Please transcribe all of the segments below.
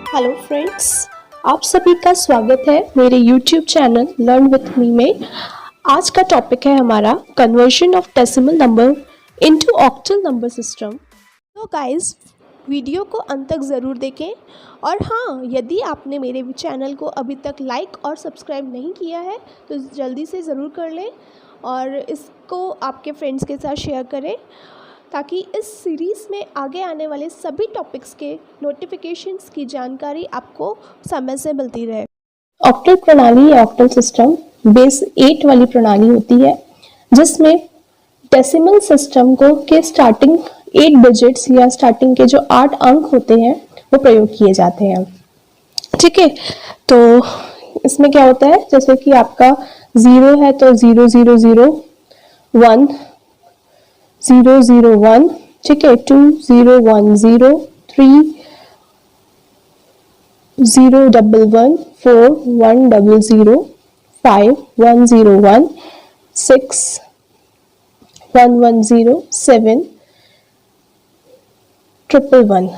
Hello friends, आप सभी का स्वागत है मेरे YouTube channel learn with me में। आज का टॉपिक है हमारा conversion of decimal number into octal number system. तो गाइस, वीडियो को अंत तक ज़रूर देखें और हाँ, यदि आपने मेरे चैनल को अभी तक लाइक और सब्सक्राइब नहीं किया है तो जल्दी से ज़रूर कर लें और इसको आपके फ्रेंड्स के साथ शेयर करें ताकि इस सीरीज़ में आगे आने वाले सभी टॉपिक्स के नोटिफिकेशंस की जानकारी आपको समय से मिलती रहे। ऑक्टल प्रणाली या ऑक्टल सिस्टम बेस 8 वाली प्रणाली होती है जिसमें डेसिमल सिस्टम को के स्टार्टिंग 8 डिजिट्स या स्टार्टिंग के जो 8 अंक होते हैं वो प्रयोग किए जाते हैं। ठीक है, तो इसमें क्या होता है, जैसे कि आपका 0 है तो 0001 001, ठीक है, 2010 3011 4100 5101 6110 7 111,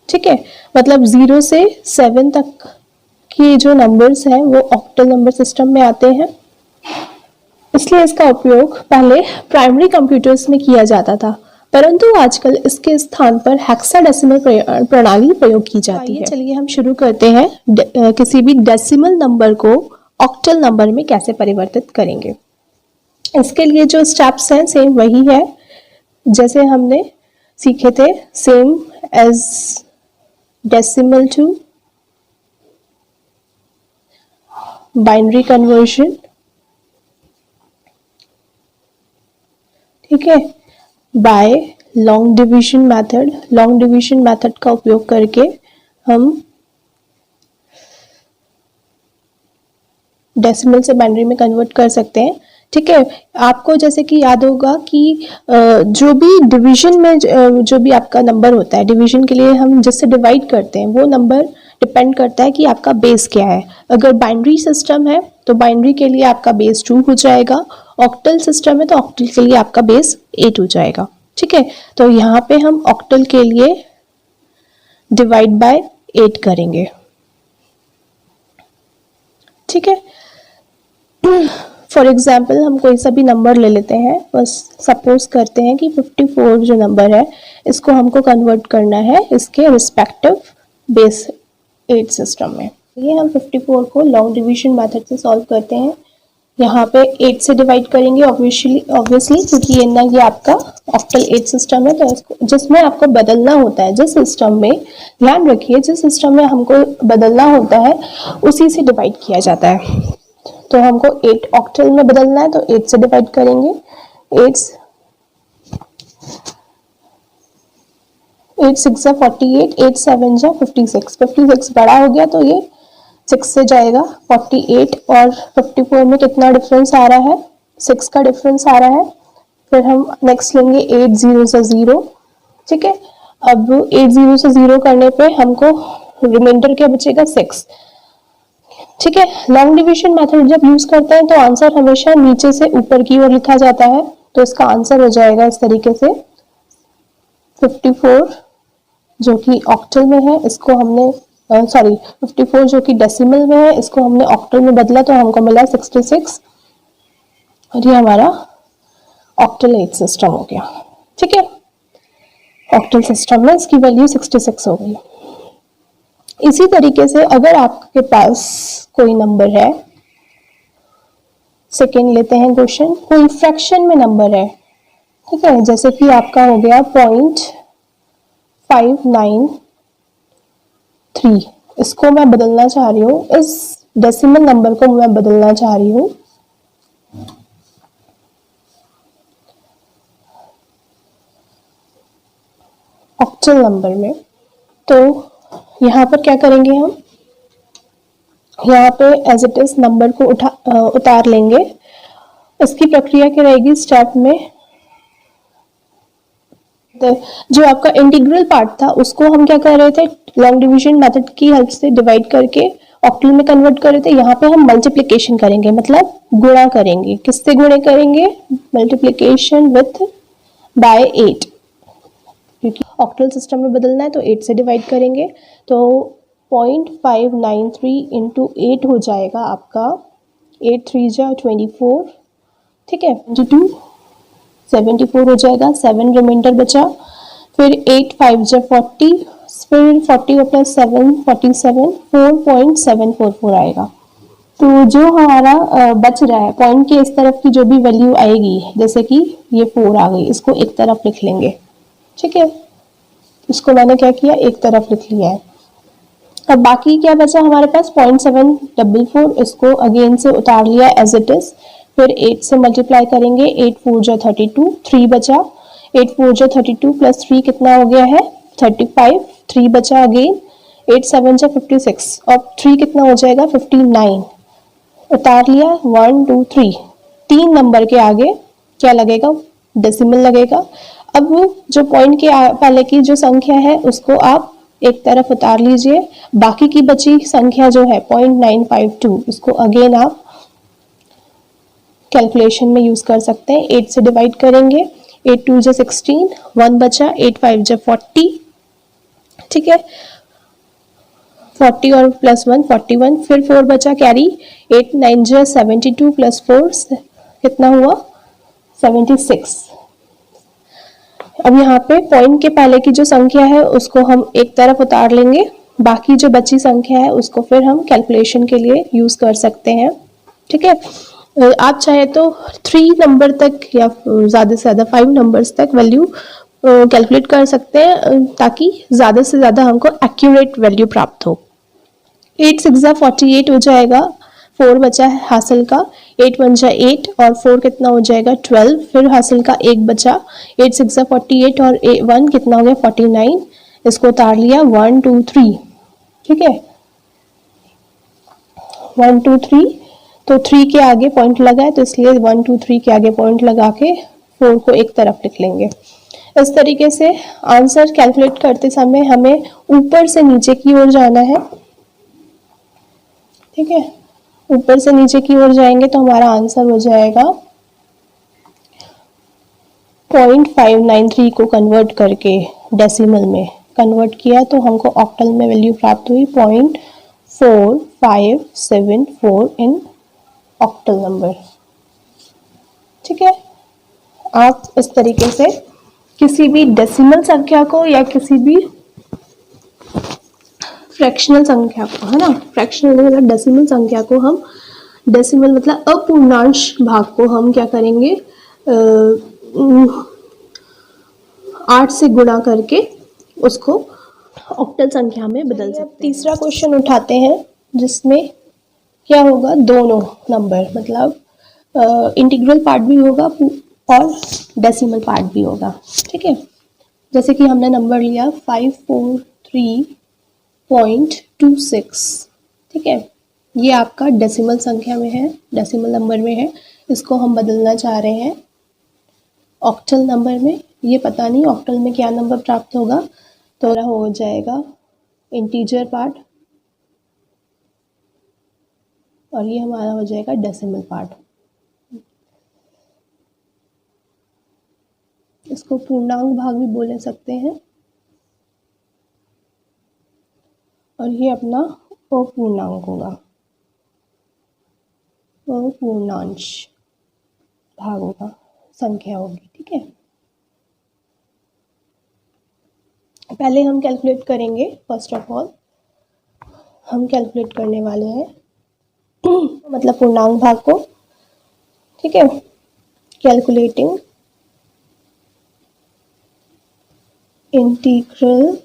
ठीक है। मतलब 0 से 7 तक के जो नंबर्स हैं वो ऑक्टल नंबर सिस्टम में आते हैं, इसलिए इसका उपयोग पहले प्राइमरी कंप्यूटर्स में किया जाता था, परंतु आजकल इसके स्थान पर हेक्साडेसिमल प्रणाली प्रयोग की जाती है। चलिए हम शुरू करते हैं किसी भी डेसिमल नंबर को ऑक्टल नंबर में कैसे परिवर्तित करेंगे। इसके लिए जो स्टेप्स हैं सेम वही है जैसे हमने सीखे थे, same as decimal to binary conversion, ठीक है, by long division method. Long division method का उपयोग करके हम डेसिमल से बाइनरी में कन्वर्ट कर सकते हैं। ठीक है, आपको जैसे कि याद होगा कि जो भी डिवीजन में जो भी आपका नंबर होता है, डिवीजन के लिए हम जिससे डिवाइड करते हैं वो नंबर डिपेंड करता है कि आपका बेस क्या है। अगर बाइनरी सिस्टम है तो बाइनरी के लिए आपका बेस 2 हो जाएगा, ऑक्टल सिस्टम है तो ऑक्टल के लिए आपका बेस 8 हो जाएगा। ठीक है, तो यहाँ पे हम ऑक्टल के लिए डिवाइड बाय 8 करेंगे। ठीक है, फॉर एग्जाम्पल हम कोई सा भी नंबर ले लेते हैं, बस सपोज करते हैं कि 54 जो नंबर है इसको हमको कन्वर्ट करना है इसके रिस्पेक्टिव बेस 8 सिस्टम में। ये हम 54 को लॉन्ग डिवीजन मेथड से सॉल्व करते हैं। यहाँ पे 8 से डिवाइड करेंगे ऑब्वियसली क्योंकि ये आपका ऑक्टल 8 सिस्टम है, तो इसको जिसमें आपको बदलना होता है, जिस सिस्टम में, ध्यान रखिए, जिस सिस्टम में हमको बदलना होता है उसी से डिवाइड किया जाता है। तो हमको 8 ऑक्टल में बदलना है तो 8 से डिवाइड करेंगे। 8 6 जा 48, 8 7 जा 56, 56 बड़ा हो गया तो ये 6 से जाएगा। 48 और 54 में कितना डिफरेंस आ रहा है, 6 का डिफरेंस आ रहा है। फिर हम नेक्स्ट लेंगे 8 0 से 0, ठीक है। अब 8 0 से 0 करने पे हमको रिमाइंडर क्या बचेगा, 6, ठीक है। लॉन्ग डिवीजन मेथड जब यूज करते हैं तो आंसर हमेशा नीचे से ऊपर की ओर लिखा जाता है, तो इसका आंसर हो जाएगा इस तरीके से 54 जो कि ऑक्टल में है, इसको हमने 54 जो कि डेसिमल में है, इसको हमने ऑक्टल में बदला तो हमको मिला 66 और ये हमारा ऑक्टल 8 सिस्टम हो गया। ठीक है, ऑक्टल सिस्टम में इसकी वैल्यू 66 हो गई। इसी तरीके से अगर आपके पास कोई नंबर है, सेकेंड लेते हैं क्वेश्चन, कोई फ्रैक्शन में नंबर है, ठीक है, जैसे कि आपका हो गया 0.593, इसको मैं बदलना चाह रही हूँ, इस डेसिमल नंबर को मैं बदलना चाह रही हूँ ऑक्टल नंबर में। तो यहाँ पर क्या करेंगे, हम यहाँ पे एज इट इज नंबर को उतार लेंगे। इसकी प्रक्रिया क्या रहेगी, स्टेप में जो आपका इंटीग्रल पार्ट था उसको हम क्या कर रहे थे, लॉन्ग डिवीजन मेथड की हेल्प से डिवाइड करके ऑक्टल में कन्वर्ट कर रहे थे। यहाँ पे हम मल्टीप्लिकेशन करेंगे, मतलब गुणा करेंगे। किससे गुणे करेंगे, मल्टीप्लिकेशन विथ बाय 8, क्योंकि ऑक्टल सिस्टम में बदलना है तो 8 से डिवाइड करेंगे। तो 0.593 इंटू 8 हो जाएगा आपका 8 3 जा 24, ठीक है, 22 74 हो जाएगा, 7 रिमाइंडर बचा, फिर 8 5 जा 40, फिर 40 प्लस 7 47, 4.744 आएगा। तो जो हमारा बच रहा है पॉइंट के इस तरफ की जो भी वैल्यू आएगी, जैसे कि ये 4 आ गई, इसको एक तरफ लिख लेंगे, ठीक है, इसको मैंने क्या किया, एक तरफ लिख लिया है। अब बाकी क्या बचा हमारे पास 0.744, इसको अगेन से उतार लिया एज इट इज, फिर 8 से मल्टीप्लाई करेंगे, 8 4 जा 32, 3 बचा, 8 4 जा 32 प्लस 3 कितना हो गया है 35, 3 बचा अगेन, 8 7 जा 56 और 3 कितना हो जाएगा 59, उतार लिया 1 2 3, 3 नंबर के आगे क्या लगेगा, डेसिमल लगेगा। अब जो पॉइंट के पहले की जो संख्या है उसको आप एक तरफ उतार लीजिए, बाकी की बची संख्या जो है 0.952, इसको अगेन आप कैलकुलेशन में यूज कर सकते हैं। 8 से डिवाइड करेंगे, 8 2 जा 16, 1 बचा, 8 5 जा 40, ठीक है, 40 और प्लस 1 41, फिर 4 बचा कैरी, 8 9 जा 72 प्लस 4 कितना हुआ 76। अब यहाँ पे पॉइंट के पहले की जो संख्या है उसको हम एक तरफ उतार लेंगे, बाकी जो बची संख्या है उसको फिर हम कैलकुलेशन के लिए यूज कर सकते हैं, ठीक है। आप चाहे तो 3 नंबर तक या ज़्यादा से ज़्यादा 5 नंबर्स तक वैल्यू कैलकुलेट कर सकते हैं, ताकि ज़्यादा से ज़्यादा हमको एक्यूरेट वैल्यू प्राप्त हो। 8 6 जा 48 हो जाएगा, 4 बचा है हासिल का, 8 1 जा 8 और 4 कितना हो जाएगा 12, फिर हासिल का 1 बचा, 8 6 जा 48 और 1 कितना हो गया 49, इसको उतार लिया 1 2 3, ठीक है, 1 2 3, तो 3 के आगे पॉइंट लगा है तो इसलिए 1 2 3 के आगे पॉइंट लगा के 4 को एक तरफ लिख लेंगे। इस तरीके से आंसर कैलकुलेट करते समय हमें ऊपर से नीचे की ओर जाना है, ठीक है, ऊपर से नीचे की ओर जाएंगे तो हमारा आंसर हो जाएगा 0.593 को कन्वर्ट करके डेसिमल में कन्वर्ट किया तो हमको ऑक्टल में वैल्यू प्राप्त हुई 0.4574 इन ऑक्टल नंबर, ठीक है। आप इस तरीके से किसी भी डेसिमल संख्या को या किसी भी फ्रैक्शनल संख्या को, है ना, फ्रैक्शनल मतलब डेसिमल संख्या को हम, डेसिमल मतलब अपूर्णांश भाग को हम क्या करेंगे 8 से गुणा करके उसको ऑक्टल संख्या में बदल सकते हैं। तीसरा क्वेश्चन उठाते हैं जिसमें क्या होगा, दोनों नंबर मतलब इंटीग्रल पार्ट भी होगा और डेसिमल पार्ट भी होगा, ठीक है। जैसे कि हमने नंबर लिया 543.26, ठीक है, ये आपका डेसिमल संख्या में है, डेसिमल नंबर में है, इसको हम बदलना चाह रहे हैं ऑक्टल नंबर में। ये पता नहीं ऑक्टल में क्या नंबर प्राप्त होगा, तो हो जाएगा इंटीजर पार्ट और ये हमारा हो जाएगा डेसिमल पार्ट। इसको पूर्णांक भाग भी बोल सकते हैं और ये अपना अपूर्णांक होगा, अपूर्णांश भाग होगा, संख्या होगी, ठीक है। पहले हम कैलकुलेट करेंगे, फर्स्ट ऑफ ऑल हम कैलकुलेट करने वाले हैं मतलब पूर्णांक भाग को, ठीक है। कैलकुलेटिंग इंटीग्रल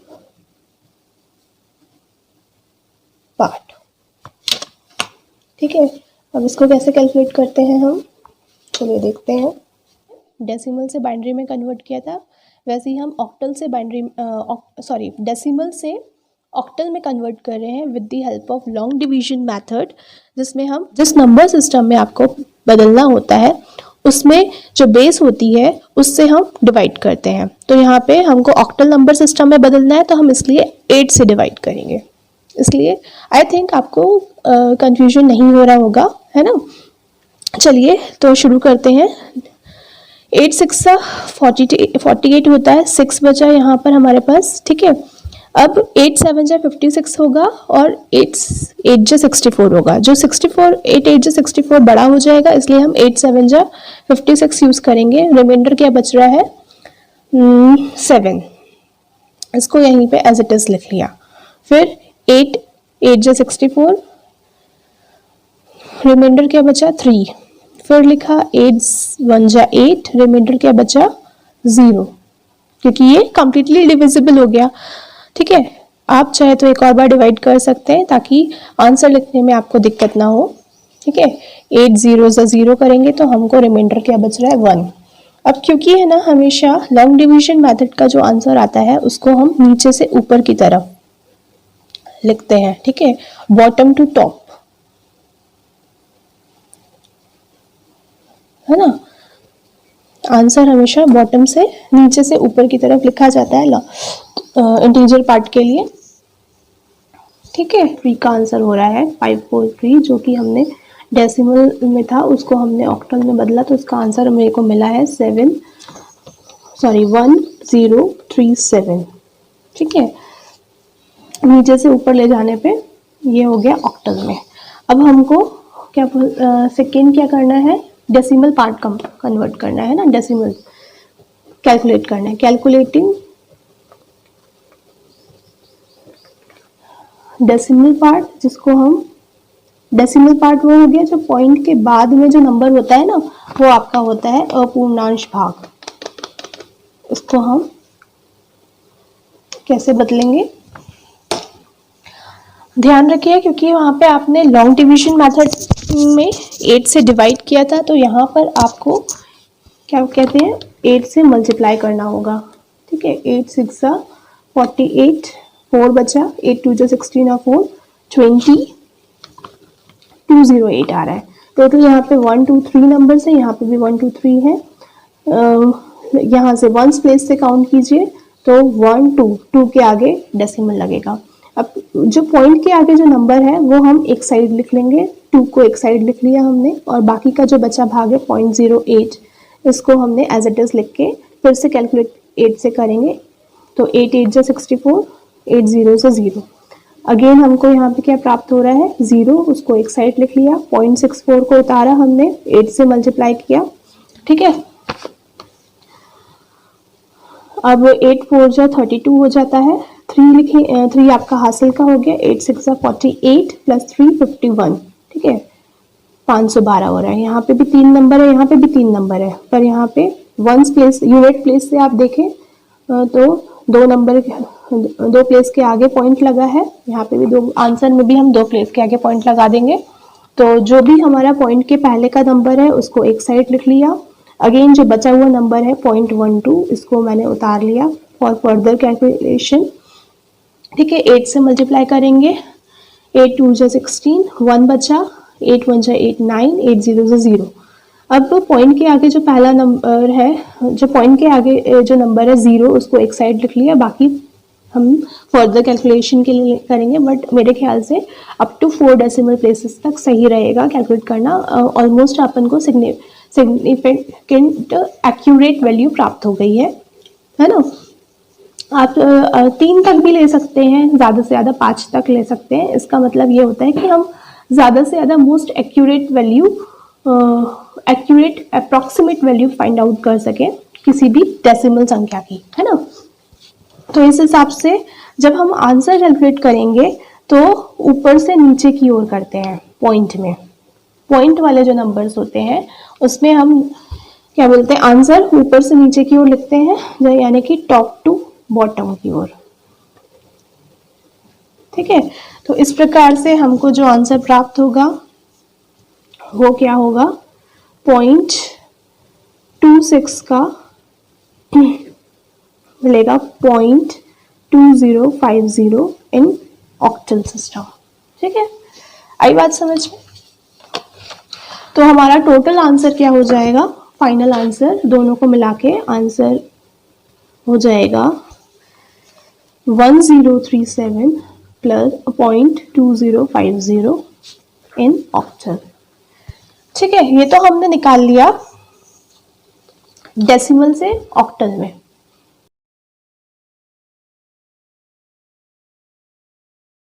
पार्ट, ठीक है। अब इसको कैसे कैलकुलेट करते हैं हम, चलिए देखते हैं। डेसिमल से बाइनरी में कन्वर्ट किया था, वैसे ही हम ऑक्टल से डेसिमल से ऑक्टल में कन्वर्ट कर रहे हैं with the help of long division method, जिसमें हम जिस नंबर सिस्टम में आपको बदलना होता है उसमें जो बेस होती है उससे हम डिवाइड करते हैं। तो यहाँ पे हमको ऑक्टल नंबर सिस्टम में बदलना है तो हम इसलिए 8 से डिवाइड करेंगे, इसलिए आई थिंक आपको कंफ्यूजन नहीं हो रहा होगा, है ना। चलिए तो शुरू करते हैं। 8 6 48 होता है, 6 बचा यहाँ पर हमारे पास, ठीक है। अब 8 7 जा 56 होगा और 8 8 जा 64 होगा। जो 64 8 8 जा 64 बड़ा हो जाएगा, इसलिए हम 8 7 जा 56 यूज करेंगे। रिमाइंडर क्या बच रहा है 7, इसको यहीं पे एज इट इज लिख लिया। फिर 8 8 जा 64, रिमाइंडर क्या बचा 3, फिर लिखा 8 1 जा 8, रिमाइंडर क्या बचा 0, क्योंकि ये कंप्लीटली डिविजिबल हो गया। ठीक है, आप चाहे तो एक और बार डिवाइड कर सकते हैं ताकि आंसर लिखने में आपको दिक्कत ना हो। ठीक है, 8 0 से 0 करेंगे तो हमको रिमाइंडर क्या बच रहा है 1। अब क्योंकि है ना, हमेशा लॉन्ग डिवीजन मेथड का जो आंसर आता है उसको हम नीचे से ऊपर की तरफ लिखते हैं। ठीक है, बॉटम टू टॉप, है ना। आंसर हमेशा बॉटम से नीचे से ऊपर की तरफ लिखा जाता है इंटीजर पार्ट के लिए। ठीक है, 3 का आंसर हो रहा है 543, जो कि हमने डेसिमल में था उसको हमने ऑक्टल में बदला, तो उसका आंसर मेरे को मिला है 1037। ठीक है, नीचे से ऊपर ले जाने पे ये हो गया ऑक्टल में। अब हमको क्या सेकेंड क्या करना है, डेसिमल पार्ट कन्वर्ट करना है ना, डेसिमल कैलकुलेट करना है। कैलकुलेटिंग डेसिमल पार्ट, जिसको हम डेसिमल पार्ट वो हो गया जो पॉइंट के बाद में जो नंबर होता है ना, वो आपका होता है अपूर्णांश भाग। इसको हम कैसे बदलेंगे, ध्यान रखिए, क्योंकि वहां पे आपने लॉन्ग डिवीजन मेथड में 8 से डिवाइड किया था, तो यहाँ पर आपको क्या कहते हैं 8 से मल्टीप्लाई करना होगा। ठीक है, 8 6 जा 48, 4 बचा, 8 2 जा 16 और 4 20, 208 आ रहा है। टोटल यहाँ पे 1 2 3 नंबर है, यहाँ पे भी 1 2 3 है। यहाँ से वंस प्लेस से काउंट कीजिए तो 1 2 2 के आगे डेसिमल लगेगा। अब जो पॉइंट के आगे जो नंबर है वो हम एक साइड लिख लेंगे, 2 को एक साइड लिख लिया हमने, और बाकी का जो बचा भाग है 0.08, इसको हमने एज इट इज लिख के फिर से कैलकुलेट 8 से करेंगे, तो 8 8 जा 64, 8 0 से 0। अगेन हमको यहाँ पे क्या प्राप्त हो रहा है 0, उसको एक साइड लिख लिया, 0.64 को उतारा हमने, 8 से मल्टीप्लाई किया। ठीक है, अब 8 4 जा 32 हो जाता है, 3 लिखे, 3 आपका हासिल का हो गया, 8 6 जा 48 प्लस 3 51। ठीक है, 512 हो रहा है। यहाँ पे भी 3 नंबर है, यहाँ पे भी 3 नंबर है, पर यहाँ पे वंस प्लेस यूनिट प्लेस से आप देखें तो 2 प्लेस के आगे पॉइंट लगा है, यहाँ पे भी 2, आंसर में भी हम 2 प्लेस के आगे पॉइंट लगा देंगे। तो जो भी हमारा पॉइंट के पहले का नंबर है उसको एक साइड लिख लिया। अगेन जो बचा हुआ नंबर है 0.12, इसको मैंने उतार लिया फॉर फर्दर कैलकुलेशन। ठीक है, 8 से मल्टीप्लाई करेंगे, 8 2 जा 16, 1 बचा, 8 1 जा 8 9, 8 0 जा 0। अब पॉइंट के आगे जो पहला नंबर है, जो पॉइंट के आगे जो नंबर है 0, उसको एक साइड लिख लिया, बाकी हम फर्दर कैलकुलेशन के लिए करेंगे, बट मेरे ख्याल से अप टू 4 डेसिमल प्लेसेस तक सही रहेगा कैलकुलेट करना। ऑलमोस्ट अपन को सिग्निफिकेंट एक्यूरेट वैल्यू प्राप्त हो गई है ना। आप 3 तक भी ले सकते हैं, ज़्यादा से ज़्यादा 5 तक ले सकते हैं। इसका मतलब ये होता है कि हम ज़्यादा से ज़्यादा most accurate value, accurate approximate value find out कर सकें किसी भी डेसिमल संख्या की, है ना। तो इस हिसाब से जब हम आंसर कैलकुलेट करेंगे तो ऊपर से नीचे की ओर करते हैं। पॉइंट में, पॉइंट वाले जो नंबर्स होते हैं उसमें हम क्या बोलते हैं, आंसर ऊपर से नीचे की ओर लिखते हैं, यानी कि टॉप टू बॉटम की ओर। ठीक है, तो इस प्रकार से हमको जो आंसर प्राप्त होगा वो क्या होगा, 0.26 का मिलेगा 0.2050 इन ऑक्टल सिस्टम। ठीक है, आई बात समझ में। तो हमारा टोटल आंसर क्या हो जाएगा, फाइनल आंसर दोनों को मिला के आंसर हो जाएगा 1037 प्लस 0.2050 इन ऑक्टल। ठीक है, ये तो हमने निकाल लिया डेसिमल से ऑक्टल में।